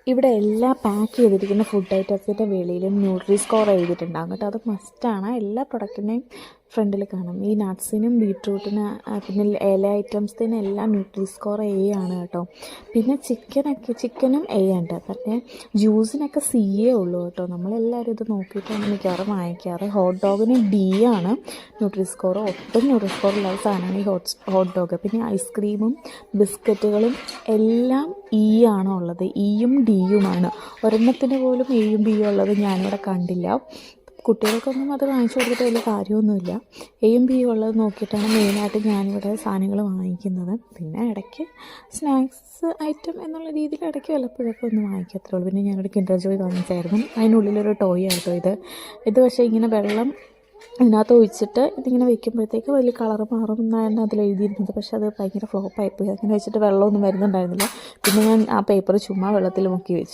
ഇവിടെ എല്ലാം പാക്ക് ചെയ്തിരിക്കുന്ന ഫുഡ് ഐറ്റംസിൻ്റെ വെളിയിലും ന്യൂട്രി സ്കോർ എഴുതിയിട്ടുണ്ടാകും കേട്ടോ. അത് മസ്റ്റാണ്. എല്ലാ പ്രൊഡക്റ്റിൻ്റെയും ഫ്രണ്ടിൽ കാണും. ഈ നട്ട്സിനും ബീട്രൂട്ടിന് പിന്നെ ഇല ഐറ്റംസിന് എല്ലാം ന്യൂട്രി സ്കോർ എ ആണ് കേട്ടോ. പിന്നെ ചിക്കനും എ ഉണ്ട്. പക്ഷേ ജ്യൂസിനൊക്കെ സി എ ഉള്ളൂ കേട്ടോ. നമ്മളെല്ലാവരും ഇത് നോക്കിയിട്ടാണ് മിക്കവാറും വാങ്ങിക്കാറ്. ഹോട്ട് ഡോഗിന് ഡി ആണ് ന്യൂട്രി സ്കോർ. ഒട്ടും ന്യൂട്രി സ്കോർ ഇല്ലാത്ത സാധനമാണ് ഈ ഹോട്ട് ഡോഗ്. പിന്നെ ഐസ്ക്രീമും ബിസ്ക്കറ്റുകളും എല്ലാം ഇ ആണോ ഉള്ളത്. ഇയും ഡിയുമാണ്. ഒരെണ്ണത്തിന് പോലും എയും ബിയും ഉള്ളത് ഞാനിവിടെ കണ്ടില്ല. കുട്ടികൾക്കൊന്നും അത് വാങ്ങിച്ചു കൊടുത്തിട്ട് വലിയ കാര്യമൊന്നുമില്ല. എയും ബിയും ഉള്ളത് നോക്കിയിട്ടാണ് മെയിനായിട്ട് ഞാനിവിടെ സാധനങ്ങൾ വാങ്ങിക്കുന്നത്. പിന്നെ ഇടയ്ക്ക് സ്നാക്സ് ഐറ്റം എന്നുള്ള രീതിയിൽ ഇടയ്ക്ക് വല്ലപ്പോഴൊക്കെ ഒന്ന് വാങ്ങിക്കത്രേ ഉള്ളൂ. പിന്നെ ഞാനിവിടെ കിൻഡർ ജോയ് വാങ്ങിച്ചായിരുന്നു. അതിനുള്ളിലൊരു ടോയ് ആട്ടോ ഇത് പക്ഷേ ഇങ്ങനെ വെള്ളം ഇതിനകത്ത് ഒഴിച്ചിട്ട് ഇതിങ്ങനെ വെക്കുമ്പോഴത്തേക്ക് വലിയ കളറ് മാറും എന്നാണ് അതിൽ എഴുതിയിരുന്നത്. പക്ഷേ അത് ഭയങ്കര ഫ്ലോപ്പായിപ്പോയി. അങ്ങനെ വെച്ചിട്ട് വെള്ളമൊന്നും വരുന്നുണ്ടായിരുന്നില്ല. പിന്നെ ഞാൻ ആ പേപ്പർ ചുമ്മാ വെള്ളത്തിൽ മുക്കി വെച്ചു.